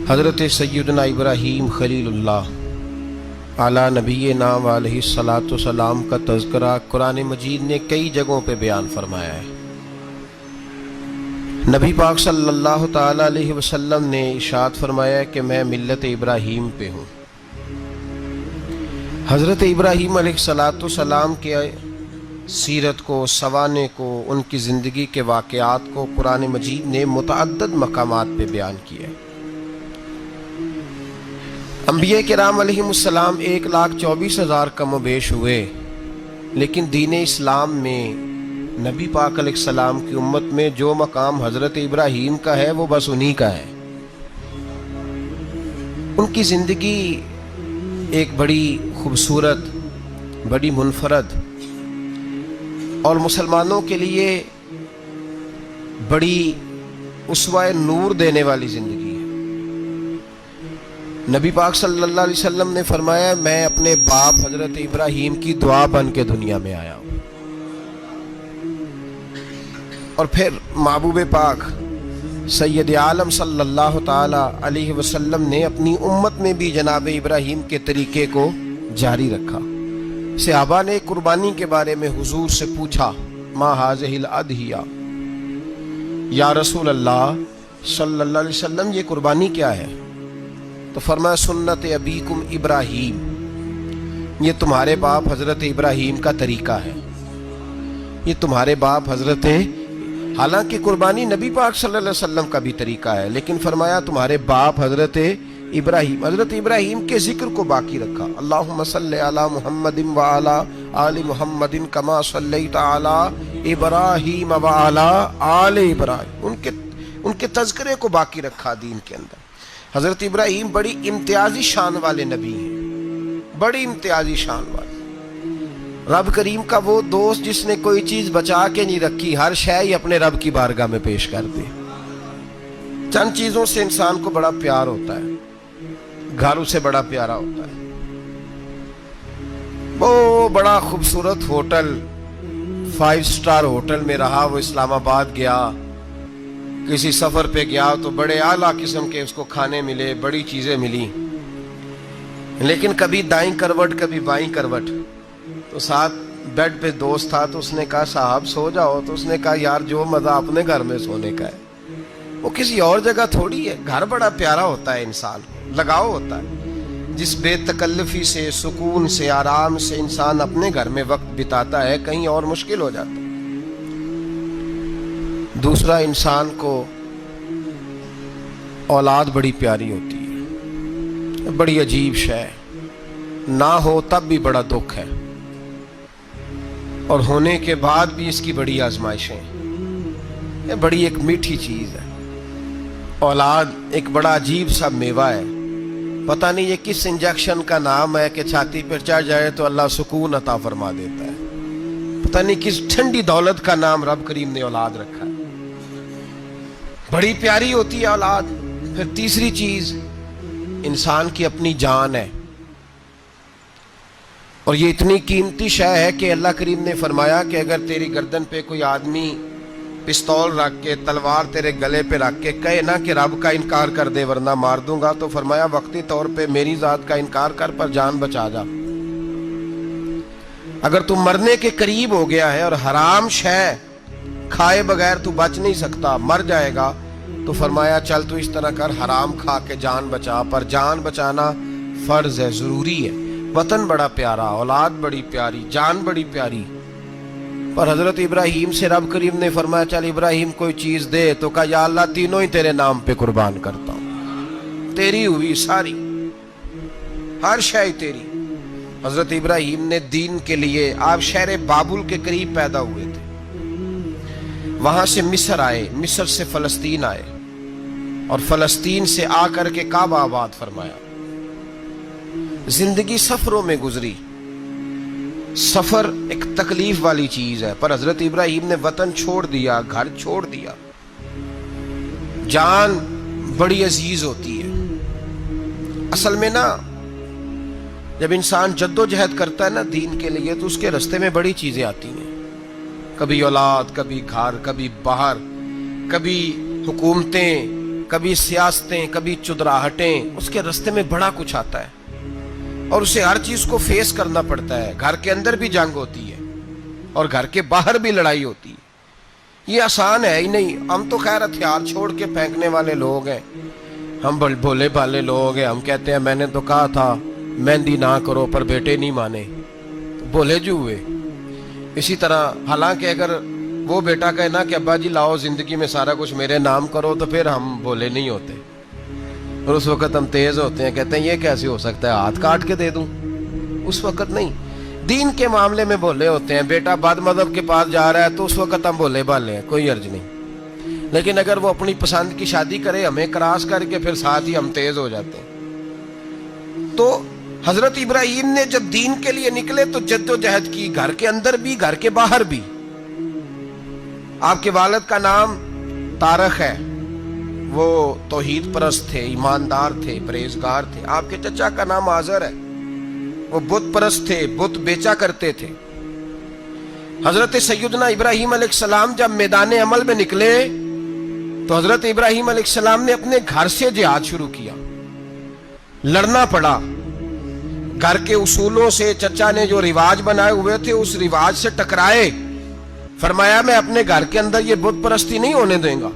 حضرت سیدنا ابراہیم خلیلullah اعلیٰ نبینا علیہ الصلاۃ والسلام کا تذکرہ قرآن مجید نے کئی جگہوں پہ بیان فرمایا ہے۔ نبی پاک صلی اللہ تعالی علیہ وسلم نے ارشاد فرمایا کہ میں ملت ابراہیم پہ ہوں۔ حضرت ابراہیم علیہ الصلاۃ والسلام کے سیرت کو، سوانح کو، ان کی زندگی کے واقعات کو قرآن مجید نے متعدد مقامات پہ بیان کیا ہے۔ انبیاء کرام علیہ السلام 1,24,000 کم و بیش ہوئے، لیکن دین اسلام میں نبی پاک علیہ السلام کی امت میں جو مقام حضرت ابراہیم کا ہے وہ بس انہی کا ہے۔ ان کی زندگی ایک بڑی خوبصورت، بڑی منفرد اور مسلمانوں کے لیے بڑی اسوہ نور دینے والی زندگی ہے۔ نبی پاک صلی اللہ علیہ وسلم نے فرمایا میں اپنے باپ حضرت ابراہیم کی دعا بن کے دنیا میں آیا ہوں۔ اور پھر محبوب پاک سید عالم صلی اللہ تعالی علیہ وسلم نے اپنی امت میں بھی جناب ابراہیم کے طریقے کو جاری رکھا۔ صحابہ نے قربانی کے بارے میں حضور سے پوچھا ما ہذہ الاضحیہ، یا رسول اللہ صلی اللہ علیہ وسلم یہ قربانی کیا ہے؟ تو فرمایا سنت ابیکم ابراہیم، یہ تمہارے باپ حضرت ابراہیم کا طریقہ ہے، یہ تمہارے باپ حضرت، حالانکہ قربانی نبی پاک صلی اللہ علیہ وسلم کا بھی طریقہ ہے، لیکن فرمایا تمہارے باپ حضرت ابراہیم کے ذکر کو باقی رکھا۔ اللہم صلی علی محمد وعلی آل محمد کما صلیت علی ابراہیم وعلی آل ابراہیم، ان کے تذکرے کو باقی رکھا دین کے اندر۔ حضرت ابراہیم بڑی امتیازی شان والے نبی ہیں، بڑی امتیازی شان والے۔ رب کریم کا وہ دوست جس نے کوئی چیز بچا کے نہیں رکھی، ہر شے ہی اپنے رب کی بارگاہ میں پیش کر دی۔ چند چیزوں سے انسان کو بڑا پیار ہوتا ہے، گھر اسے بڑا پیارا ہوتا ہے۔ وہ بڑا خوبصورت ہوٹل، 5 سٹار ہوٹل میں رہا، وہ اسلام آباد گیا، کسی سفر پہ گیا تو بڑے اعلیٰ قسم کے اس کو کھانے ملے، بڑی چیزیں ملی، لیکن کبھی دائیں کروٹ کبھی بائیں کروٹ۔ تو ساتھ بیڈ پہ دوست تھا تو اس نے کہا صاحب سو جاؤ، تو اس نے کہا یار جو مزہ اپنے گھر میں سونے کا ہے وہ کسی اور جگہ تھوڑی ہے۔ گھر بڑا پیارا ہوتا ہے، انسان لگاؤ ہوتا ہے، جس بے تکلفی سے، سکون سے، آرام سے انسان اپنے گھر میں وقت بتاتا ہے کہیں اور مشکل ہو جاتا ہے۔ دوسرا، انسان کو اولاد بڑی پیاری ہوتی ہے، بڑی عجیب شے، نہ ہو تب بھی بڑا دکھ ہے، اور ہونے کے بعد بھی اس کی بڑی آزمائشیں، یہ بڑی ایک میٹھی چیز ہے۔ اولاد ایک بڑا عجیب سا میوہ ہے، پتہ نہیں یہ کس انجیکشن کا نام ہے کہ چھاتی پر چڑھ جائے تو اللہ سکون عطا فرما دیتا ہے، پتہ نہیں کس ٹھنڈی دولت کا نام رب کریم نے اولاد رکھا ہے، بڑی پیاری ہوتی ہے اولاد۔ پھر تیسری چیز انسان کی اپنی جان ہے، اور یہ اتنی قیمتی شے ہے کہ اللہ کریم نے فرمایا کہ اگر تیری گردن پہ کوئی آدمی پستول رکھ کے، تلوار تیرے گلے پہ رکھ کے کہے نہ کہ رب کا انکار کر دے ورنہ مار دوں گا، تو فرمایا وقتی طور پہ میری ذات کا انکار کر پر جان بچا جا۔ اگر تو مرنے کے قریب ہو گیا ہے اور حرام شے کھائے بغیر تو بچ نہیں سکتا، مر جائے گا، تو فرمایا چل تو اس طرح کر حرام کھا کے جان بچا، پر جان بچانا فرض ہے، ضروری ہے۔ وطن بڑا پیارا، اولاد بڑی پیاری، جان بڑی پیاری، پر حضرت ابراہیم سے رب کریم نے فرمایا چل ابراہیم کوئی چیز دے، تو کہا یا اللہ تینوں ہی تیرے نام پہ قربان کرتا ہوں، تیری ہوئی ساری، ہر شے تیری۔ حضرت ابراہیم نے دین کے لیے، آپ شہر بابل کے قریب پیدا ہوئے تھے، وہاں سے مصر آئے، مصر سے فلسطین آئے، اور فلسطین سے آ کر کے کعبہ آباد فرمایا۔ زندگی سفروں میں گزری، سفر ایک تکلیف والی چیز ہے، پر حضرت ابراہیم نے وطن چھوڑ دیا، گھر چھوڑ دیا۔ جان بڑی عزیز ہوتی ہے اصل میں نا، جب انسان جد و جہد کرتا ہے نا دین کے لیے تو اس کے راستے میں بڑی چیزیں آتی ہیں، کبھی اولاد، کبھی گھر، کبھی باہر، کبھی حکومتیں، کبھی سیاستیں، کبھی چدراہٹیں، اس کے راستے میں بڑا کچھ آتا ہے اور اسے ہر چیز کو فیس کرنا پڑتا ہے. گھر کے اندر بھی جنگ ہوتی ہے اور گھر کے باہر بھی لڑائی ہوتی ہے. یہ آسان ہے ہی نہیں. ہم تو خیر ہتھیار چھوڑ کے پھینکنے والے لوگ ہیں، ہم بھولے بھالے لوگ ہیں. ہم کہتے ہیں میں نے تو کہا تھا مہندی نہ کرو، پر بیٹے نہیں مانے، بھولے جو ہوئے. اسی طرح حالانکہ اگر وہ بیٹا کہے نا کہ ابا جی لاؤ زندگی میں سارا کچھ میرے نام کرو، تو پھر ہم بھولے نہیں ہوتے اور اس وقت ہم تیز ہوتے ہیں، کہتے ہیں یہ کیسے ہو سکتا ہے، ہاتھ کاٹ کے دے دوں. اس وقت نہیں. دین کے معاملے میں بھولے ہوتے ہیں. بیٹا بد مذہب کے پاس جا رہا ہے تو اس وقت ہم بھولے بھالے ہیں، کوئی عرض نہیں. لیکن اگر وہ اپنی پسند کی شادی کرے ہمیں کراس کر کے، پھر ساتھ ہی ہم تیز ہو جاتے ہیں. تو حضرت ابراہیم نے جب دین کے لیے نکلے تو جد و جہد کی، گھر کے اندر بھی گھر کے باہر بھی. آپ کے والد کا نام طارق ہے، وہ توحید پرست تھے، ایماندار تھے، پرہیزگار تھے. آپ کے چچا کا نام آزر ہے، وہ بت پرست تھے، بت بیچا کرتے تھے. حضرت سیدنا ابراہیم علیہ السلام جب میدان عمل میں نکلے تو حضرت ابراہیم علیہ السلام نے اپنے گھر سے جہاد شروع کیا. لڑنا پڑا. گھر کے اصولوں سے چچا نے جو رواج بنائے ہوئے تھے اس رواج سے ٹکرائے. فرمایا میں اپنے گھر کے اندر یہ بت پرستی نہیں ہونے دیں گا.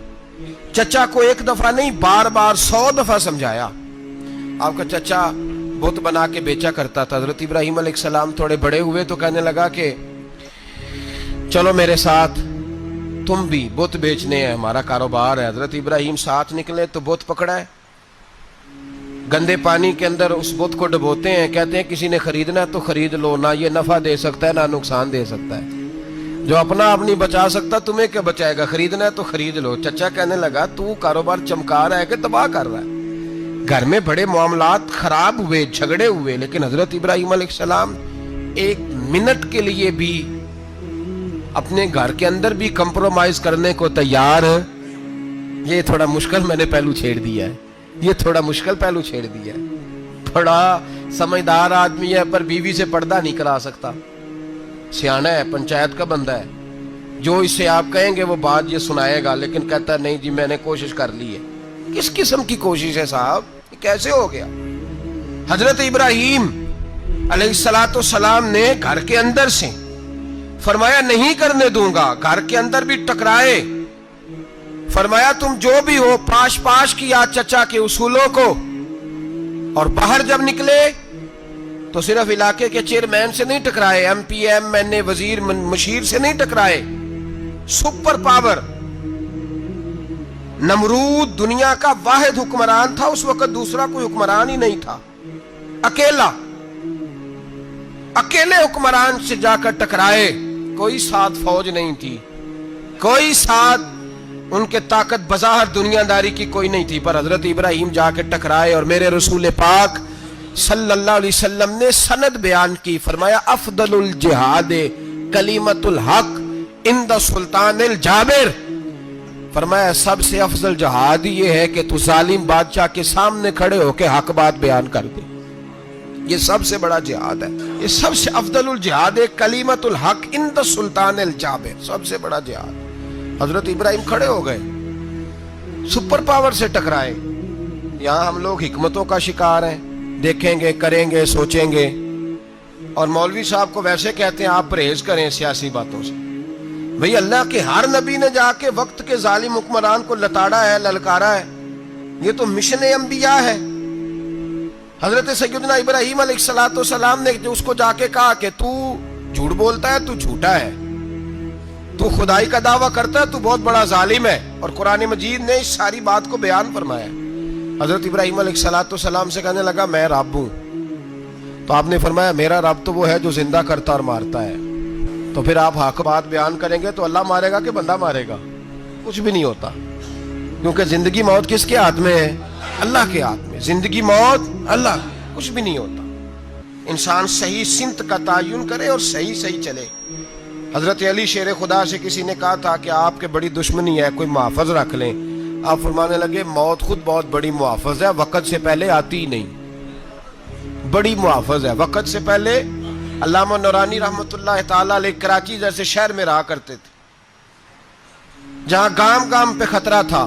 چچا کو ایک دفعہ نہیں، بار بار 100 دفعہ سمجھایا. آپ کا چچا بت بنا کے بیچا کرتا تھا. حضرت ابراہیم علیہ السلام تھوڑے بڑے ہوئے تو کہنے لگا کہ چلو میرے ساتھ، تم بھی بت بیچنے ہیں، ہمارا کاروبار ہے. حضرت ابراہیم ساتھ نکلے تو بت پکڑا ہے. گندے پانی کے اندر اس بت کو ڈبوتے ہیں، کہتے ہیں کسی نے خریدنا ہے تو خرید لو، نہ یہ نفع دے سکتا ہے نہ نقصان دے سکتا ہے. جو اپنا آپ نہیں بچا سکتا تمہیں کیا بچائے گا، خریدنا ہے تو خرید لو. چچا کہنے لگا تو کاروبار چمکا رہا ہے کہ تباہ کر رہا ہے. گھر میں بڑے معاملات خراب ہوئے، جھگڑے ہوئے، لیکن حضرت ابراہیم علیہ السلام ایک منٹ کے لیے بھی اپنے گھر کے اندر بھی کمپرومائز کرنے کو تیار. یہ تھوڑا مشکل میں نے پہلو چھیڑ دیا ہے، یہ تھوڑا مشکل پہلو چھیڑ دیا ہے. بڑا سمجھدار آدمی ہے پر بیوی سے پردہ نہیں کرا سکتا. سیانا ہے، پنچایت کا بندہ ہے، جو اس سے آپ کہیں گے وہ بات یہ سنائے گا، لیکن کہتا ہے نہیں جی میں نے کوشش کر لی ہے. کس قسم کی کوشش ہے صاحب، یہ کیسے ہو گیا؟ حضرت ابراہیم علیہ السلام نے گھر کے اندر سے فرمایا نہیں کرنے دوں گا. گھر کے اندر بھی ٹکرائے. فرمایا تم جو بھی ہو، پاش کیا چچا کے اصولوں کو. اور باہر جب نکلے تو صرف علاقے کے چیئرمین سے نہیں ٹکرائے، ایم پی ایم این اے وزیر مشیر سے نہیں ٹکرائے. سپر پاور نمرود دنیا کا واحد حکمران تھا اس وقت، دوسرا کوئی حکمران ہی نہیں تھا. اکیلے حکمران سے جا کر ٹکرائے. کوئی ساتھ فوج نہیں تھی، کوئی ساتھ ان کے طاقت بظاہر دنیا داری کی کوئی نہیں تھی، پر حضرت ابراہیم جا کے ٹکرائے. اور میرے رسول پاک صلی اللہ علیہ وسلم نے سند بیان کی. فرمایا افضل الجہاد کلمۃ الحق عند سلطان الجابر. فرمایا سب سے افضل جہاد یہ ہے کہ تو ظالم بادشاہ کے سامنے کھڑے ہو کے حق بات بیان کر دے. یہ سب سے بڑا جہاد ہے، یہ سب سے افضل الجہاد کلمۃ الحق عند سلطان الجابر، سب سے بڑا جہاد. حضرت ابراہیم کھڑے ہو گئے، سپر پاور سے ٹکرائے. یہاں ہم لوگ حکمتوں کا شکار ہیں، دیکھیں گے، کریں گے، سوچیں گے. اور مولوی صاحب کو ویسے کہتے ہیں آپ پرہیز کریں سیاسی باتوں سے. بھئی اللہ کے ہر نبی نے جا کے وقت کے ظالم حکمران کو لتاڑا ہے، للکارا ہے. یہ تو مشن انبیاء ہے. حضرت سیدنا ابراہیم علیہ السلام نے جو اس کو جا کے کہا کہ تو جھوٹ بولتا ہے، تو جھوٹا ہے، تو خدائی کا دعویٰ کرتا ہے، تو بہت بڑا ظالم ہے. اور قرآن مجید نے اس ساری بات کو بیان فرمایا. حضرت ابراہیم علیہ السلام سے کہنے لگا میں رب ہوں. تو آپ نے فرمایا میرا رب تو وہ ہے جو زندہ کرتا اور مارتا ہے. تو پھر آپ حق بات بیان کریں گے تو اللہ مارے گا کہ بندہ مارے گا؟ کچھ بھی نہیں ہوتا، کیونکہ زندگی موت کس کے ہاتھ میں ہے؟ اللہ کے ہاتھ میں. زندگی موت اللہ، کچھ بھی نہیں ہوتا. انسان صحیح سمت کا تعین کرے اور صحیح چلے. حضرت علی شیر خدا سے کسی نے کہا تھا کہ آپ کے بڑی دشمنی ہے، کوئی محافظ رکھ لیں. آپ فرمانے لگے موت خود بہت بڑی محافظ ہے، وقت سے پہلے آتی ہی نہیں. بڑی محافظ ہے وقت سے پہلے. علامہ نورانی رحمت اللہ تعالی علیہ کراچی جیسے شہر میں رہا کرتے تھے، جہاں گام گام پہ خطرہ تھا.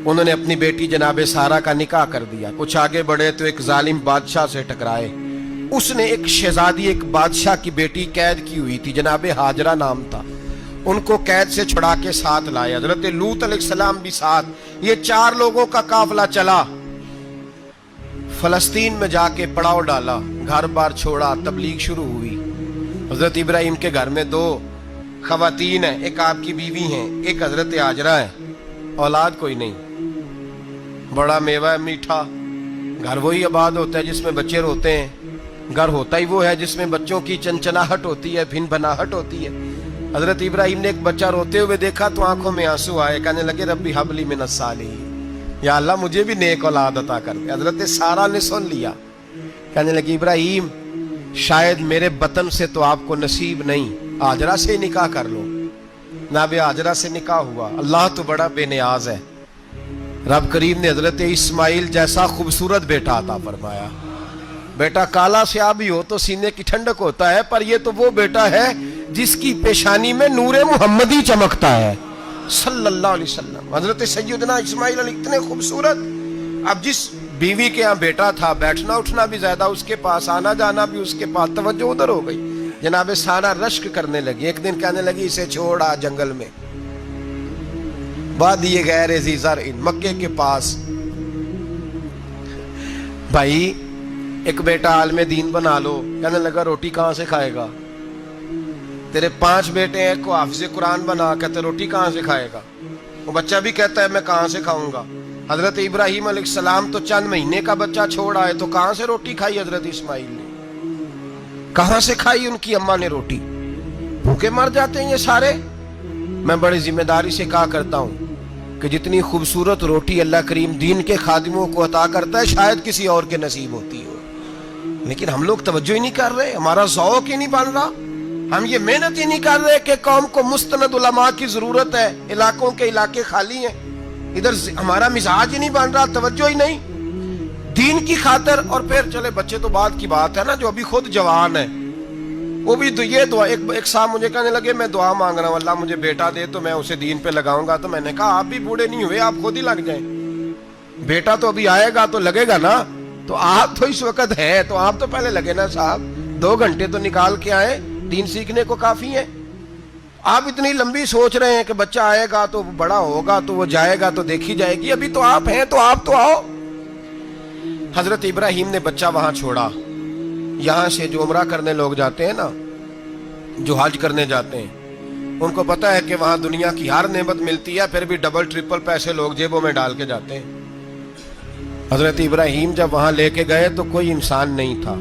انہوں نے اپنی بیٹی جناب سارہ کا نکاح کر دیا. کچھ آگے بڑھے تو ایک ظالم بادشاہ سے ٹکرائے. اس نے ایک شہزادی ایک بادشاہ کی بیٹی قید کی ہوئی تھی, جناب ہاجرہ نام تھا. ان کو قید سے چھڑا کے ساتھ لائے. حضرت لوط علیہ السلام بھی ساتھ. یہ 4 لوگوں کا قافلہ چلا. فلسطین میں جا کے پڑاؤ ڈالا, گھر بار چھوڑا, تبلیغ شروع ہوئی. حضرت ابراہیم کے گھر میں 2 خواتین ہیں, ایک آپ کی بیوی ہیں, ایک حضرت ہاجرہ ہے. اولاد کوئی نہیں. بڑا میوہ ہے میٹھا. گھر وہی آباد ہوتا ہے جس میں بچے روتے ہیں. گھر ہوتا ہی وہ ہے جس میں بچوں کی چنچناہٹ ہوتی ہے, بھن بھناہٹ ہوتی ہے. حضرت ابراہیم نے ایک بچہ روتے ہوئے دیکھا تو آنکھوں میں آنسو آئے. کہنے لگے ربی حب لی من الصالحین, یا اللہ مجھے بھی نیک اولاد عطا کر دے. حضرت سارہ نے سن لیا. کہنے لگی ابراہیم شاید میرے بطن سے تو آپ کو نصیب نہیں, ہاجرہ سے نکاح کر لو. جناب ہاجرہ سے نکاح ہوا. اللہ تو بڑا بے نیاز ہے. رب کریم نے حضرت اسماعیل جیسا خوبصورت بیٹا عطا فرمایا. بیٹا کالا سیاہ بھی ہو تو سینے کی ٹھنڈک ہوتا ہے, پر یہ تو وہ بیٹا ہے جس کی پیشانی میں نور محمدی چمکتا ہے صلی اللہ علیہ وسلم. حضرت سیدنا اسماعیل علیہ اتنے خوبصورت. اب جس بیوی کے ہاں بیٹا تھا, بیٹھنا اٹھنا بھی زیادہ اس کے پاس, آنا جانا بھی اس کے پاس, توجہ ادھر ہو گئی. جناب سارہ رشک کرنے لگی. ایک دن کہنے لگی اسے چھوڑا جنگل میں, وادی غیر ذی زرع, مکے کے پاس. بھائی ایک بیٹا عالم دین بنا لو. کہنے لگا روٹی کہاں سے کھائے گا؟ تیرے 5 بیٹے ہیں, کو حافظ قرآن بنا. کہتے روٹی کہاں سے کھائے گا؟ وہ بچہ بھی کہتا ہے میں کہاں سے کھاؤں گا. حضرت ابراہیم علیہ السلام تو چند مہینے کا بچہ چھوڑ آئے, تو کہاں سے روٹی کھائی حضرت اسماعیل نے؟ کہاں سے کھائی ان کی اماں نے روٹی؟ بھوکے مر جاتے ہیں یہ سارے. میں بڑی ذمہ داری سے کہا کرتا ہوں کہ جتنی خوبصورت روٹی اللہ کریم دین کے خادموں کو عطا کرتا ہے شاید کسی اور کے نصیب ہوتی ہو, لیکن ہم لوگ توجہ ہی نہیں کر رہے. ہمارا ذوق ہی نہیں بن رہا. ہم یہ محنت ہی نہیں کر رہے کہ قوم کو مستند علماء کی ضرورت ہے. علاقوں کے علاقے خالی ہیں, ادھر ہمارا مزاج ہی نہیں بن رہا, توجہ ہی نہیں دین کی خاطر. اور پھر چلے بچے تو بعد کی بات ہے نا, جو ابھی خود جوان ہے وہ بھی یہ دعا. ایک صاحب مجھے کہنے لگے میں دعا مانگ رہا ہوں اللہ مجھے بیٹا دے تو میں اسے دین پہ لگاؤں گا. تو میں نے کہا آپ بھی بوڑھے نہیں ہوئے, آپ خود ہی لگ جائیں. بیٹا تو ابھی آئے گا تو لگے گا نا. تو آپ تو اس وقت ہے تو آپ تو پہلے لگے نا صاحب. 2 گھنٹے تو نکال کے آئے, دین سیکھنے کو کافی ہے. آپ اتنی لمبی سوچ رہے ہیں کہ بچہ آئے گا تو بڑا ہوگا تو وہ جائے گا تو دیکھی جائے گی. ابھی تو آپ ہیں تو آپ تو آؤ. حضرت ابراہیم نے بچہ وہاں چھوڑا. یہاں سے جو عمرہ کرنے لوگ جاتے ہیں نا, جو حج کرنے جاتے ہیں, ان کو پتا ہے کہ وہاں دنیا کی ہر نعمت ملتی ہے, پھر بھی ڈبل ٹرپل پیسے لوگ جیبوں میں ڈال کے جاتے ہیں. حضرت ابراہیم جب وہاں لے کے گئے تو کوئی انسان نہیں تھا,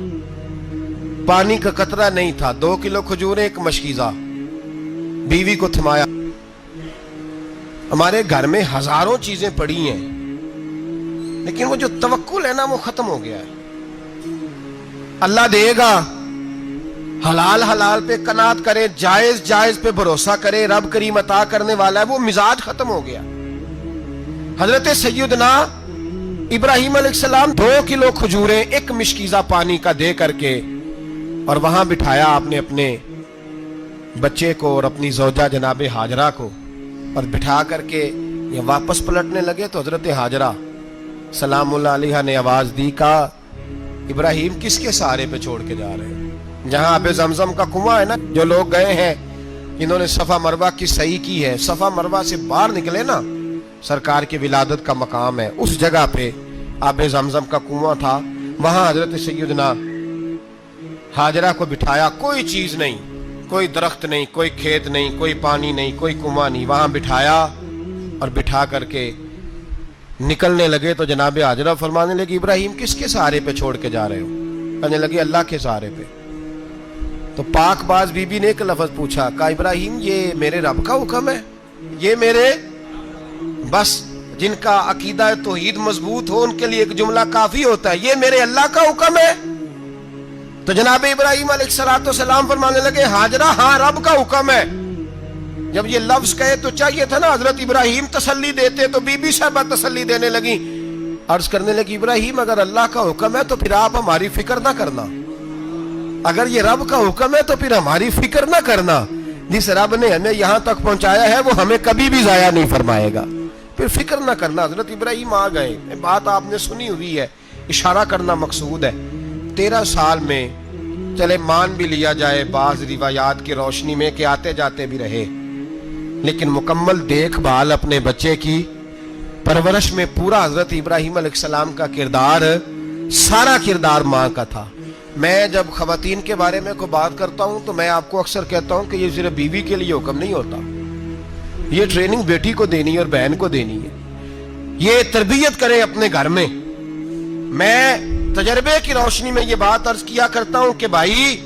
پانی کا قطرہ نہیں تھا. 2 کلو کھجوریں, ایک مشکیزہ. بیوی کو تھمایا. ہمارے گھر میں ہزاروں چیزیں پڑی ہیں, لیکن وہ جو توکل ہے نا وہ ختم ہو گیا ہے. اللہ دے گا, حلال حلال پہ قناعت کرے, جائز جائز پہ بھروسہ کرے, رب کریم عطا کرنے والا ہے. وہ مزاج ختم ہو گیا. حضرت سیدنا ابراہیم علیہ السلام 2 کلو کھجوریں, ایک مشکیزہ پانی کا دے کر کے, اور وہاں بٹھایا آپ نے اپنے بچے کو اور اپنی زوجہ جناب ہاجرہ کو, اور بٹھا کر کے یہ واپس پلٹنے لگے. تو حضرت ہاجرہ سلام اللہ علیہ نے آواز دی, کہا ابراہیم کس کے سہارے پہ چھوڑ کے جا رہے ہیں؟ جہاں آب زمزم کا کنواں ہے نا, جو لوگ گئے ہیں انہوں نے صفا مروہ کی صحیح کی ہے, صفا مروہ سے باہر نکلے نا, سرکار کی ولادت کا مقام ہے, اس جگہ پہ آب زمزم کا کنواں تھا. وہاں حضرت سیدنا ہاجرہ کو بٹھایا. کوئی چیز نہیں, کوئی درخت نہیں, کوئی کھیت نہیں, کوئی پانی نہیں, کوئی کنواں نہیں. وہاں بٹھایا اور بٹھا کر کے نکلنے لگے تو جناب ہاجرہ فرمانے لگی ابراہیم کس کے سہارے پہ چھوڑ کے جا رہے ہو؟ کہنے لگے اللہ کے سہارے پہ. تو پاک باز بی بی نے ایک لفظ پوچھا, کہا ابراہیم یہ میرے رب کا حکم ہے, یہ میرے, بس جن کا عقیدہ توحید مضبوط ہو ان کے لیے ایک جملہ کافی ہوتا ہے, یہ میرے اللہ کا حکم ہے. تو جناب ابراہیم علیہ السلام فرمانے لگے ہاجرہ ہاں رب کا حکم ہے. جب یہ لفظ کہے تو چاہیے تھا نا حضرت ابراہیم تسلی دیتے, تو بی بی صاحبہ تسلی دینے لگی. عرض کرنے لگی ابراہیم اگر اللہ کا حکم ہے تو پھر آپ ہماری فکر نہ کرنا. اگر یہ رب کا حکم ہے تو پھر ہماری فکر نہ کرنا. جس رب نے ہمیں یہاں تک پہنچایا ہے وہ ہمیں کبھی بھی ضائع نہیں فرمائے گا. پھر فکر نہ کرنا. حضرت ابراہیم آ گئے, بات آپ نے سنی ہوئی ہے, اشارہ کرنا مقصود ہے. 13 سال میں چلے مان بھی لیا جائے بعض روایات کی روشنی میں کہ آتے جاتے بھی رہے, لیکن مکمل دیکھ بھال اپنے بچے کی پرورش میں پورا حضرت ابراہیم علیہ السلام کا کردار, سارا کردار ماں کا تھا. میں جب خواتین کے بارے میں کوئی بات کرتا ہوں تو میں آپ کو اکثر کہتا ہوں کہ یہ صرف بیوی کے لیے حکم نہیں ہوتا, یہ ٹریننگ بیٹی کو دینی ہے اور بہن کو دینی ہے. یہ تربیت کریں اپنے گھر میں. میں تجربے کی روشنی میں یہ بات عرض کیا کرتا ہوں کہ بھائی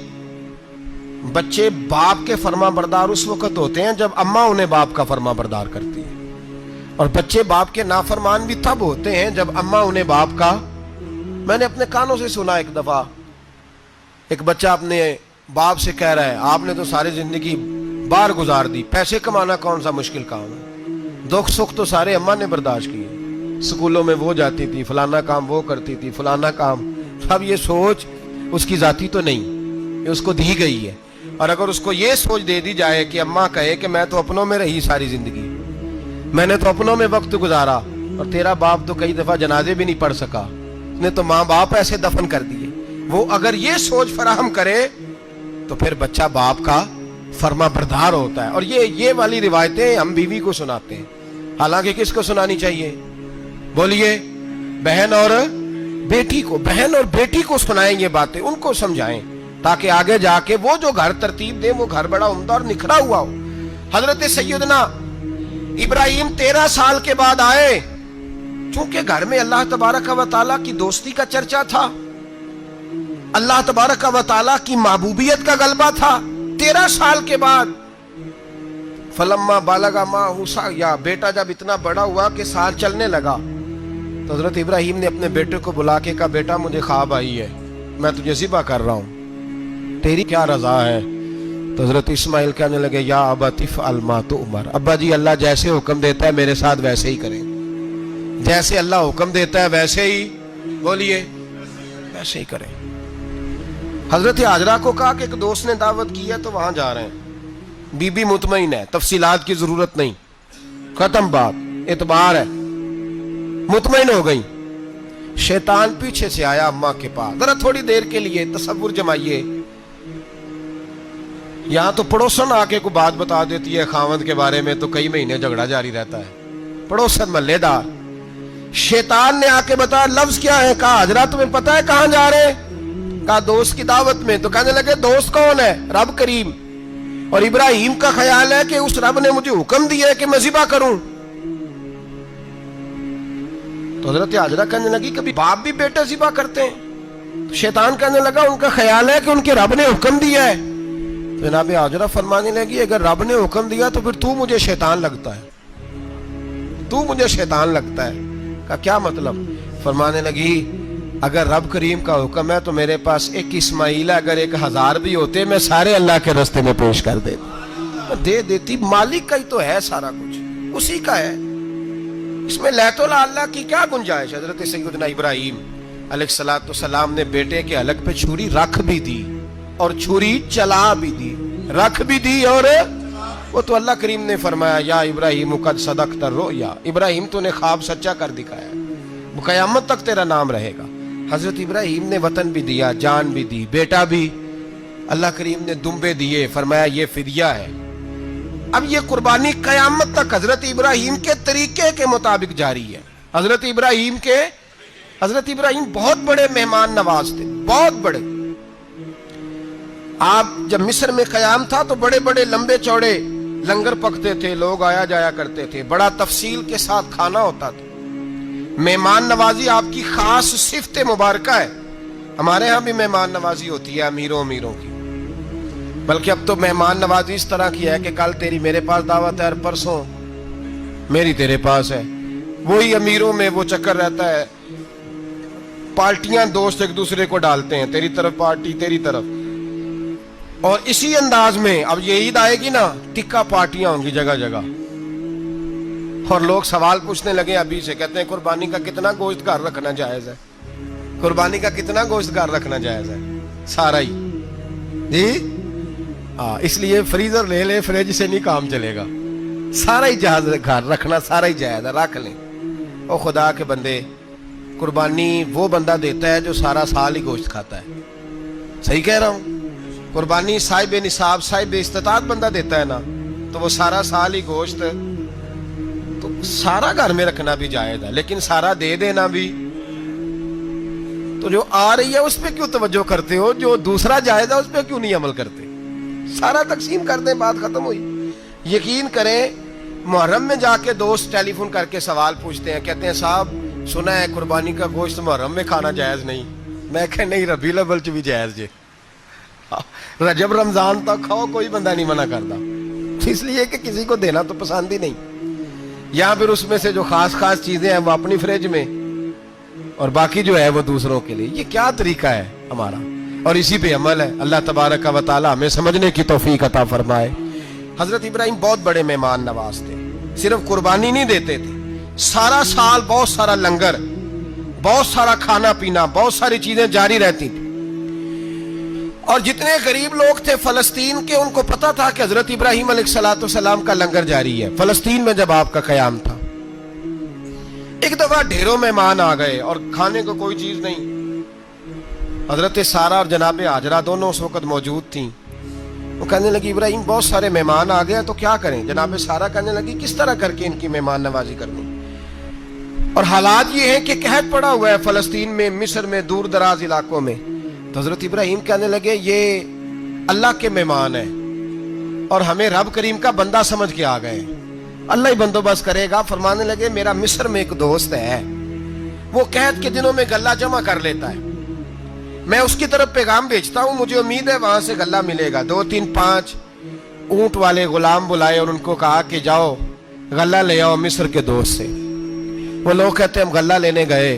بچے باپ کے فرما بردار اس وقت ہوتے ہیں جب اماں انہیں باپ کا فرما بردار کرتی ہے, اور بچے باپ کے نافرمان بھی تب ہوتے ہیں جب اماں انہیں باپ کا. میں نے اپنے کانوں سے سنا ایک دفعہ ایک بچہ اپنے باپ سے کہہ رہا ہے آپ نے تو ساری زندگی باہر گزار دی, پیسے کمانا کون سا مشکل کام ہے, دکھ سکھ تو سارے اماں نے برداشت کیے, سکولوں میں وہ جاتی تھی, فلانا کام وہ کرتی تھی, فلانا کام. اب یہ سوچ اس کی ذاتی تو نہیں, یہ اس کو دی گئی ہے. اور اگر اس کو یہ سوچ دے دی جائے کہ اماں کہے کہ میں تو اپنوں میں رہی ساری زندگی, میں نے تو اپنوں میں وقت گزارا, اور تیرا باپ تو کئی دفعہ جنازے بھی نہیں پڑھ سکا, اس نے تو ماں باپ ایسے دفن کر دیے, وہ اگر یہ سوچ فراہم کرے تو پھر بچہ باپ کا فرما بردار ہوتا ہے. اور یہ والی روایتیں ہم بیوی کو سناتے ہیں, حالانکہ کس کو سنانی چاہیے بولیے؟ بہن اور بیٹی کو. بہن اور بیٹی کو سنائیں یہ باتیں, ان کو سمجھائیں تاکہ آگے جا کے وہ جو گھر ترتیب دیں وہ گھر بڑا عمدہ اور نکھرا ہوا ہو. حضرت سیدنا ابراہیم 13 سال کے بعد آئے, چونکہ گھر میں اللہ تبارک و تعالیٰ کی دوستی کا چرچا تھا, اللہ تبارک و تعالیٰ کی محبوبیت کا غلبہ تھا. 13 سال کے بعد فلما بالغ معہ سعیا, بیٹا جب اتنا بڑا ہوا کہ سال چلنے لگا تو حضرت ابراہیم نے اپنے بیٹے کو بلا کے کہا بیٹا مجھے خواب آئی ہے, میں تجھے ذبح کر رہا ہوں, تیری کیا رضا ہے؟ تو حضرت اسماعیل کہنے لگے یا ابت افعل ما تؤمر, ابا جی اللہ جیسے حکم دیتا ہے میرے ساتھ ویسے ہی کریں, جیسے اللہ حکم دیتا ہے ویسے ہی بولیے ویسے ہی کریں. حضرت حاجرہ کو کہا کہ ایک دوست نے دعوت کی ہے تو وہاں جا رہے ہیں. بی بی مطمئن ہے, تفصیلات کی ضرورت نہیں, ختم بات, اعتبار ہے, مطمئن ہو گئی. شیطان پیچھے سے آیا اماں کے پاس, ذرا تھوڑی دیر کے لیے تصور جمائیے, یہاں تو پڑوسن آ کے کوئی بات بتا دیتی ہے خاوند کے بارے میں تو کئی مہینے جھگڑا جاری رہتا ہے, پڑوسن محلے دار. شیطان نے آ کے بتایا لفظ کیا ہے, کہا حاجرہ تمہیں پتا ہے کہاں جا رہے ہیں؟ کہا دوست کی دعوت میں. تو کہنے لگے دوست کون ہے؟ رب کریم. اور ابراہیم کا خیال ہے کہ اس رب نے مجھے حکم دیا ہے کہ میں ذبح کروں. تو حضرت حاجرہ کہنے لگی کبھی باپ بھی بیٹے ذبح کرتے ہیں؟ تو شیطان کہنے لگا ان کا خیال ہے کہ ان کے رب نے حکم دیا ہے. تو جناب حاجرہ فرمانے لگی اگر رب نے حکم دیا تو پھر تو مجھے شیطان لگتا ہے, تو مجھے شیطان لگتا ہے. کا کیا مطلب؟ فرمانے لگی اگر رب کریم کا حکم ہے تو میرے پاس ایک اسماعیل ہے, اگر 1000 بھی ہوتے میں سارے اللہ کے راستے میں پیش کر دے دیتی. مالک کا ہی تو ہے سارا کچھ, اسی کا ہے, اس میں لیت اللہ کی کیا گنجائش. حضرت سیدنا ابراہیم علیہ السلام نے بیٹے کے حلق پہ چھری رکھ بھی دی اور چھری چلا بھی دی, رکھ بھی دی, اور وہ تو اللہ کریم نے فرمایا یا ابراہیم قد صدقت الرؤیا, ابراہیم تو نے خواب سچا کر دکھایا, وہ قیامت تک تیرا نام رہے گا. حضرت ابراہیم نے وطن بھی دیا, جان بھی دی, بیٹا بھی, اللہ کریم نے دمبے دیے, فرمایا یہ فدیہ ہے. اب یہ قربانی قیامت تک حضرت ابراہیم کے طریقے کے مطابق جاری ہے. حضرت ابراہیم بہت بڑے مہمان نواز تھے, بہت بڑے. آپ جب مصر میں قیام تھا تو بڑے بڑے لمبے چوڑے لنگر پکتے تھے, لوگ آیا جایا کرتے تھے, بڑا تفصیل کے ساتھ کھانا ہوتا تھا. مہمان نوازی آپ کی خاص صفت مبارکہ ہے. ہمارے ہاں بھی مہمان نوازی ہوتی ہے امیروں کی, بلکہ اب تو مہمان نوازی اس طرح کی ہے کہ کل تیری میرے پاس دعوت ہے اور پرسوں میری تیرے پاس ہے. وہی امیروں میں وہ چکر رہتا ہے, پارٹیاں دوست ایک دوسرے کو ڈالتے ہیں, تیری طرف پارٹی تیری طرف. اور اسی انداز میں اب یہ عید آئے گی نا, ٹکا پارٹیاں ہوں گی جگہ جگہ, اور لوگ سوال پوچھنے لگے ابھی سے, کہتے ہیں قربانی کا کتنا گوشت گھر رکھنا جائز ہے, قربانی کا کتنا گوشت گھر رکھنا جائز ہے؟ سارا ہی جی. اس لیے فریزر لے لے, فریج سے نہیں کام چلے گا. سارا ہی جہاز گھر رکھنا سارا ہی جائز ہے، رکھ لیں۔ او خدا کے بندے، قربانی وہ بندہ دیتا ہے جو سارا سال ہی گوشت کھاتا ہے۔ صحیح کہہ رہا ہوں؟ قربانی صاحب نصاب، صاحب استطاعت بندہ دیتا ہے نا، تو وہ سارا سال ہی گوشت، تو سارا گھر میں رکھنا بھی جائز ہے، لیکن سارا دے دینا بھی۔ تو جو آ رہی ہے اس پہ کیوں توجہ کرتے ہو؟ جو دوسرا جائز ہے اس پہ کیوں نہیں عمل کرتے؟ سارا تقسیم کر دیں، بات ختم ہوئی۔ یقین کریں، محرم میں جا کے دوست ٹیلی فون کر کے سوال پوچھتے ہیں، کہتے ہیں صاحب سنا ہے قربانی کا گوشت محرم میں کھانا جائز نہیں۔ میں کہ نہیں، ربیع الاول چ بھی جائز جے، رجب رمضان تک کھاؤ، کوئی بندہ نہیں منع کرتا، اس لیے کہ کسی کو دینا تو پسند ہی نہیں۔ یا پھر اس میں سے جو خاص خاص چیزیں ہیں وہ اپنی فریج میں، اور باقی جو ہے وہ دوسروں کے لیے۔ یہ کیا طریقہ ہے ہمارا؟ اور اسی پہ عمل ہے۔ اللہ تبارک و تعالی ہمیں سمجھنے کی توفیق عطا فرمائے۔ حضرت ابراہیم بہت بڑے مہمان نواز تھے، صرف قربانی نہیں دیتے تھے، سارا سال بہت سارا لنگر، بہت سارا کھانا پینا، بہت ساری چیزیں جاری رہتی تھی۔ اور جتنے غریب لوگ تھے فلسطین کے، ان کو پتا تھا کہ حضرت ابراہیم علیہ السلام کا لنگر جاری ہے فلسطین میں جب آپ کا قیام تھا۔ ایک دفعہ ڈھیروں مہمان آ گئے اور کھانے کو کوئی چیز نہیں۔ حضرت سارہ اور جناب ہاجرہ دونوں اس وقت موجود تھیں۔ وہ کہنے لگی ابراہیم بہت سارے مہمان آ گئے تو کیا کریں؟ جناب سارہ کہنے لگی کس طرح کر کے ان کی مہمان نوازی کرنی؟ اور حالات یہ ہیں کہ قحط پڑا ہوا ہے فلسطین میں، مصر میں، دور دراز علاقوں میں۔ تو حضرت ابراہیم کہنے لگے یہ اللہ کے مہمان ہیں اور ہمیں رب کریم کا بندہ سمجھ کے آ گئے، اللہ ہی بندوبست کرے گا۔ فرمانے لگے میرا مصر میں ایک دوست ہے، وہ قحط کے دنوں میں غلہ جمع کر لیتا ہے، میں اس کی طرف پیغام بھیجتا ہوں، مجھے امید ہے وہاں سے غلہ ملے گا۔ 2 3 5 اونٹ والے غلام بلائے اور ان کو کہا کہ جاؤ غلہ لے آؤ مصر کے دوست سے۔ وہ لوگ کہتے ہیں ہم غلہ لینے گئے،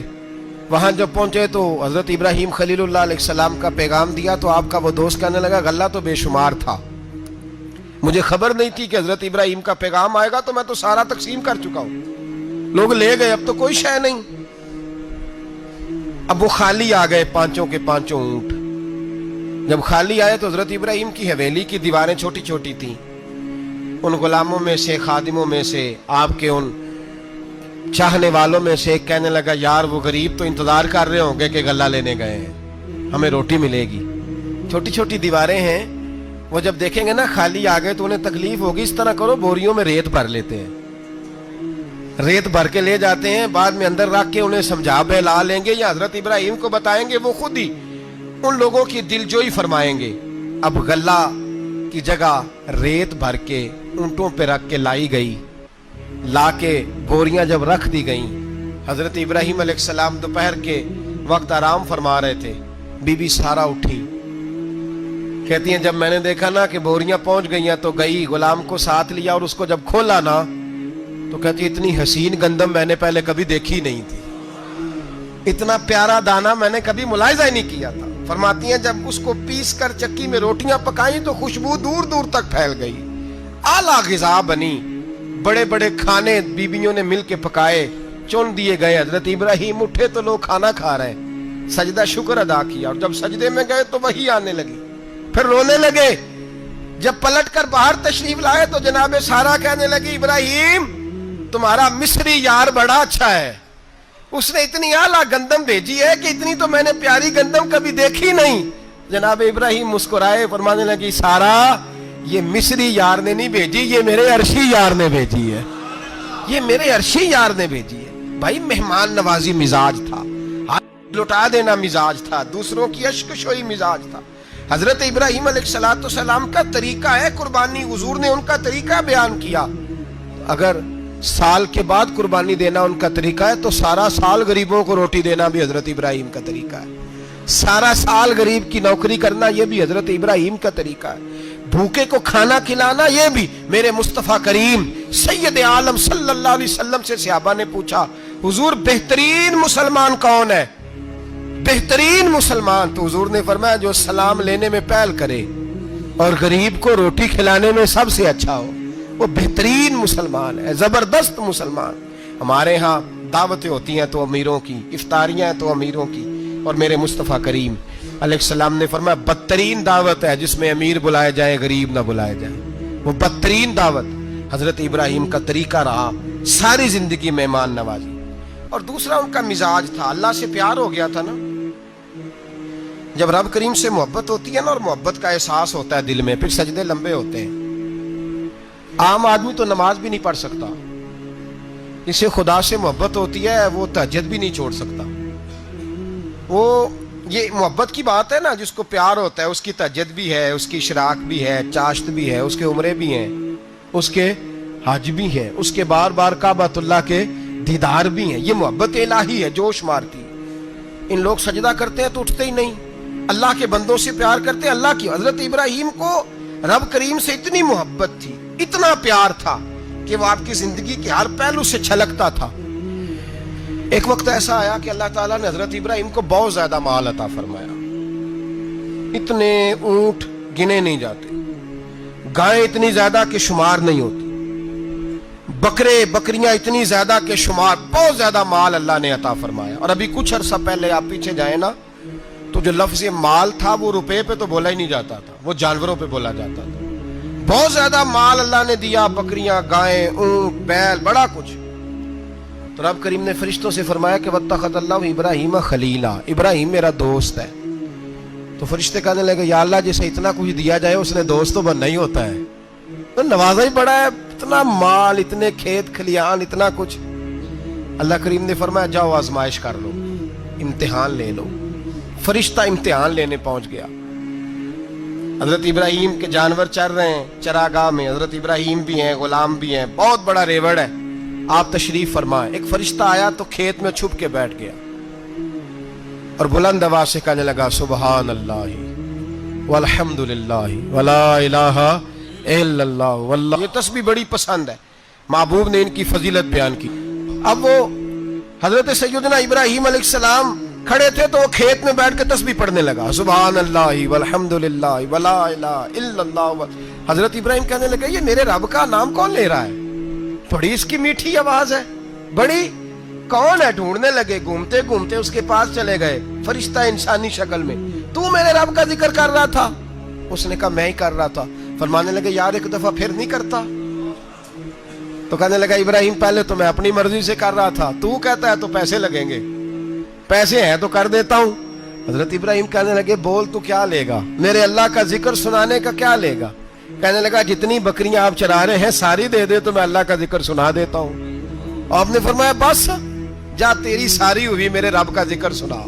وہاں جب پہنچے تو حضرت ابراہیم خلیل اللہ علیہ السلام کا پیغام دیا تو آپ کا وہ دوست کہنے لگا غلہ تو بے شمار تھا، مجھے خبر نہیں تھی کہ حضرت ابراہیم کا پیغام آئے گا، تو میں تو سارا تقسیم کر چکا ہوں، لوگ لے گئے، اب تو کوئی شے نہیں۔ اب وہ خالی آ گئے 5 کے 5 اونٹ۔ جب خالی آئے تو حضرت ابراہیم کی حویلی کی دیواریں چھوٹی چھوٹی تھیں۔ ان غلاموں میں سے، خادموں میں سے، آپ کے ان چاہنے والوں میں سے ایک کہنے لگا یار وہ غریب تو انتظار کر رہے ہوں گے کہ غلہ لینے گئے ہیں، ہمیں روٹی ملے گی۔ چھوٹی چھوٹی دیواریں ہیں، وہ جب دیکھیں گے نا خالی آ گئے تو انہیں تکلیف ہوگی، اس طرح کرو بوریوں میں ریت بھر لیتے ہیں، ریت بھر کے لے جاتے ہیں، بعد میں اندر رکھ کے انہیں سمجھا بہلا لیں گے یا حضرت ابراہیم کو بتائیں گے، وہ خود ہی ان لوگوں کی دلجوئی فرمائیں گے۔ اب غلہ کی جگہ ریت بھر کے اونٹوں پہ رکھ کے لائی گئی، لا کے بوریاں جب رکھ دی گئیں، حضرت ابراہیم علیہ السلام دوپہر کے وقت آرام فرما رہے تھے، بی بی سارہ اٹھی، کہتی ہیں جب میں نے دیکھا نا کہ بوریاں پہنچ گئی ہیں تو گئی، غلام کو ساتھ لیا اور اس کو جب کھولا نا تو کہتی اتنی حسین گندم میں نے پہلے کبھی دیکھی نہیں تھی، اتنا پیارا دانہ میں نے کبھی ملاحظہ ہی نہیں کیا تھا۔ فرماتی ہیں جب اس کو پیس کر چکی میں روٹیاں پکائیں تو خوشبو دور دور تک پھیل گئی، اعلیٰ غذا بنی، بڑے بڑے کھانے بیویوں نے مل کے پکائے، چن دیے گئے۔ حضرت ابراہیم اٹھے تو لوگ کھانا کھا رہے، سجدہ شکر ادا کیا، اور جب سجدے میں گئے تو وحی آنے لگی، پھر رونے لگے۔ جب پلٹ کر باہر تشریف لائے تو جناب سارہ کہنے لگی ابراہیم تمہارا مصری یار بڑا اچھا ہے، اس نے اتنی اعلیٰ گندم بھیجی ہے کہ اتنی تو میں نے پیاری گندم کبھی دیکھی نہیں۔ جناب ابراہیم مسکرائے، فرمانے لگی سارہ یہ مصری یار نے نہیں بھیجی، یہ میرے عرشی یار نے بھیجی ہے، یہ میرے عرشی یار نے بھیجی ہے۔ بھائی مہمان نوازی مزاج تھا، ہاتھ لٹا دینا مزاج تھا، دوسروں کی اشکشوئی مزاج تھا۔ حضرت ابراہیم علیہ السلام کا طریقہ ہے قربانی، حضور نے ان کا طریقہ بیان کیا۔ اگر سال کے بعد قربانی دینا ان کا طریقہ ہے تو سارا سال غریبوں کو روٹی دینا بھی حضرت ابراہیم کا طریقہ ہے، سارا سال غریب کی نوکری کرنا یہ بھی حضرت ابراہیم کا طریقہ ہے، بھوکے کو کھانا کھلانا یہ بھی۔ میرے مصطفیٰ کریم سید عالم صلی اللہ علیہ وسلم سے صحابہ نے پوچھا حضور بہترین مسلمان کون ہے؟ بہترین مسلمان؟ تو حضور نے فرمایا جو سلام لینے میں پہل کرے اور غریب کو روٹی کھلانے میں سب سے اچھا ہو، وہ بہترین مسلمان ہے، زبردست مسلمان۔ ہمارے ہاں دعوتیں ہوتی ہیں تو امیروں کی، افطاریاں ہیں تو امیروں کی، اور میرے مصطفیٰ کریم علیہ السلام نے فرمایا بدترین دعوت ہے جس میں امیر بلائے جائے غریب نہ بلائے جائے، وہ بدترین دعوت۔ حضرت ابراہیم کا طریقہ رہا ساری زندگی مہمان نوازی. اور دوسرا ان کا مزاج تھا, اللہ سے پیار ہو گیا تھا نا. جب رب کریم سے محبت ہوتی ہے نا, اور محبت کا احساس ہوتا ہے دل میں, پھر سجدے لمبے ہوتے ہیں. عام آدمی تو نماز بھی نہیں پڑھ سکتا, جس سے خدا سے محبت ہوتی ہے وہ تہجد بھی نہیں چھوڑ سکتا. وہ یہ محبت کی بات ہے نا, جس کو پیار ہوتا ہے اس کی تہجد بھی ہے, اس کی اشراق بھی ہے, چاشت بھی ہے, اس کے عمرے بھی ہیں, اس کے حج بھی ہیں, اس کے بار بار کعبۃ اللہ کے دیدار بھی ہیں. یہ محبت الہی ہے, جوش مارتی. ان لوگ سجدہ کرتے ہیں تو اٹھتے ہی نہیں. اللہ کے بندوں سے پیار کرتے ہیں, اللہ کی. حضرت ابراہیم کو رب کریم سے اتنی محبت تھی, اتنا پیار تھا کہ وہ آپ کی زندگی کے ہر پہلو سے چھلکتا تھا. ایک وقت ایسا آیا کہ اللہ تعالیٰ نے حضرت ابراہیم کو بہت زیادہ مال عطا فرمایا. اتنے اونٹ گنے نہیں جاتے, گائیں اتنی زیادہ کہ شمار نہیں ہوتی, بکرے بکریاں اتنی زیادہ کہ شمار, بہت زیادہ مال اللہ نے عطا فرمایا. اور ابھی کچھ عرصہ پہلے آپ پیچھے جائیں نا, تو جو لفظ مال تھا وہ روپے پہ تو بولا ہی نہیں جاتا تھا, وہ جانوروں پہ بولا جاتا تھا. بہت زیادہ مال اللہ نے دیا, بکریاں, گائیں, اونٹ, بیل, بڑا کچھ. تو رب کریم نے فرشتوں سے فرمایا کہ واتخذ اللہ ابراہیم خلیلا, ابراہیم میرا دوست ہے. تو فرشتے کہنے لگے یا اللہ جسے اتنا کچھ دیا جائے اس نے دوست تو بننا ہی ہوتا ہے, تو نوازا ہی بڑا ہے, اتنا مال, اتنے کھیت کھلیان, اتنا کچھ. اللہ کریم نے فرمایا جاؤ آزمائش کر لو, امتحان لے لو. فرشتہ امتحان لینے پہنچ گیا. حضرت ابراہیم کے جانور چر رہے ہیں چراگاہ میں, حضرت ابراہیم بھی ہیں, غلام بھی ہیں, بہت بڑا ریوڑ ہے. آپ تشریف فرمائیں. ایک فرشتہ آیا تو کھیت میں چھپ کے بیٹھ گیا اور بلند آواز سے کہنے لگا سبحان اللہ والحمد للہ ولا الہ الا اللہ واللہ. یہ تسبیح بڑی پسند ہے, محبوب نے ان کی فضیلت بیان کی. اب وہ حضرت سیدنا ابراہیم علیہ السلام کھڑے تھے تو وہ کھیت میں بیٹھ کے تسبیح پڑھنے لگا سبحان اللہ والحمد للہ ولا الہ الا اللہ. حضرت ابراہیم کہنے لگے یہ میرے رب کا نام کون لے رہا ہے, بڑی اس کی میٹھی آواز ہے, بڑی کون ہے. ڈھونڈنے لگے, گھومتے گھومتے اس کے پاس چلے گئے, فرشتہ انسانی شکل میں. تو میرے رب کا ذکر کر رہا تھا؟ اس نے کہا میں ہی کر رہا تھا. فرمانے لگے یار ایک دفعہ پھر نہیں کرتا. تو کہنے لگا ابراہیم پہلے تو میں اپنی مرضی سے کر رہا تھا, تو کہتا ہے تو پیسے لگیں گے, پیسے ہیں تو کر دیتا ہوں. حضرت ابراہیم کہنے لگے بول تو کیا لے گا, میرے اللہ کا ذکر سنانے کا کیا لے گا. کہنے لگا جتنی بکریاں آپ چرا رہے ہیں ساری دے دے تو میں اللہ کا ذکر سنا دیتا ہوں. آپ نے فرمایا بس جا تیری ساری ہوئی, میرے رب کا ذکر سنا.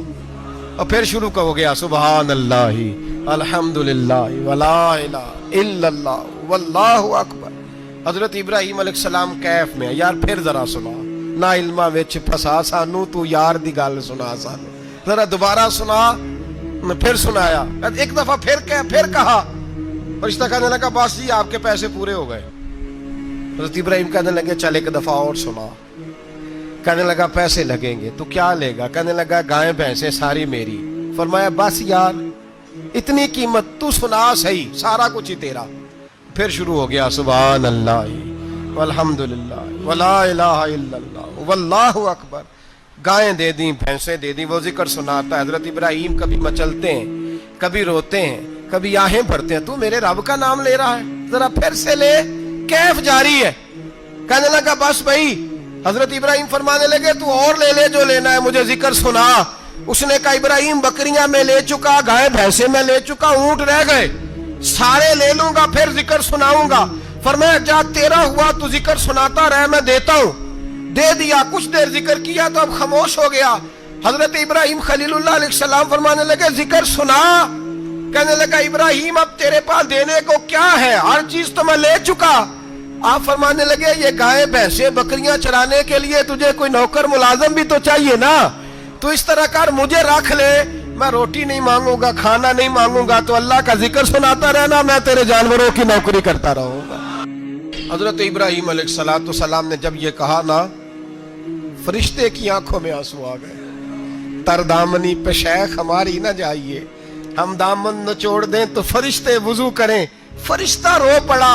اور پھر شروع ہو گیا سبحان اللہ الحمد للہ ولا الہ الا اللہ واللہ اکبر. حضرت ابراہیم علیہ السلام کیف میں, یار پھر ذرا سنا, نا علما وچ پھسا سانو, تو یار دی گل سنا سانو, ذرا دوبارہ سنا. پھر سنایا, ایک دفعہ پھر کہا. فرشتہ کہنے لگا بس جی آپ کے پیسے پورے ہو گئے. حضرت ابراہیم کہنے لگے چل ایک دفعہ اور سنا. کہنے لگا پیسے لگیں گے. تو کیا لے گا؟ کہنے لگا گائیں بھینسیں ساری میری. فرمایا بس یار اتنی قیمت, تو سنا صحیح, سارا کچھ ہی تیرا. پھر شروع ہو گیا سبحان اللہ والحمد للہ ولا الہ الا اللہ واللہ اکبر. گائیں دے دیں, بھینسیں دے دیں, وہ ذکر سناتا ہے. حضرت ابراہیم کبھی مچلتے ہیں, کبھی روتے ہیں, کبھی آہیں بھرتے ہیں. تو میرے رب کا نام لے رہا ہے, ذرا پھر سے لے. کیف جاری ہے. کہنے لگا بس بھائی. حضرت ابراہیم فرمانے لگے تو اور لے لے جو لینا ہے, مجھے ذکر سنا. اس نے کہا ابراہیم بکریاں میں لے چکا, گائے بھینسیں میں لے چکا, اونٹ رہ گئے, سارے لے لوں گا پھر ذکر سناؤں گا. فرمایا جا تیرا ہوا تو ذکر سناتا رہ, میں دیتا ہوں. دے دیا, کچھ دیر ذکر کیا تو اب خاموش ہو گیا. حضرت ابراہیم خلیل اللہ علیہ السلام فرمانے لگے ذکر سنا. کہنے لگا ابراہیم اب تیرے پاس دینے کو کیا ہے, ہر چیز تو میں لے چکا. آپ فرمانے لگے یہ گائے بھینسیں بکریاں چرانے کے لیے تجھے کوئی نوکر ملازم بھی تو چاہیے نا. تو اس طرح کر, مجھے رکھ لے, میں روٹی نہیں مانگوں گا, کھانا نہیں مانگوں گا, تو اللہ کا ذکر سناتا رہنا, میں تیرے جانوروں کی نوکری کرتا رہوں گا. حضرت ابراہیم علیہ السلام نے جب یہ کہا نا, فرشتے کی آنکھوں میں آنسو آ گئے. تر دامنی پہ شیخ ہماری نہ جائیے, ہم دامن نچوڑ دیں تو فرشتے وضو کریں. فرشتہ رو پڑا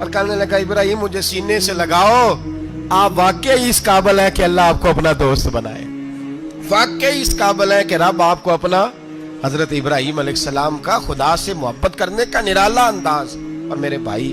اور کہنے لگا ابراہیم مجھے سینے سے لگاؤ, آپ واقعی اس قابل ہیں کہ اللہ آپ کو اپنا دوست بنائے, واقعی اس قابل ہیں کہ رب آپ کو اپنا. حضرت ابراہیم علیہ السلام کا خدا سے محبت کرنے کا نرالا انداز. اور میرے بھائی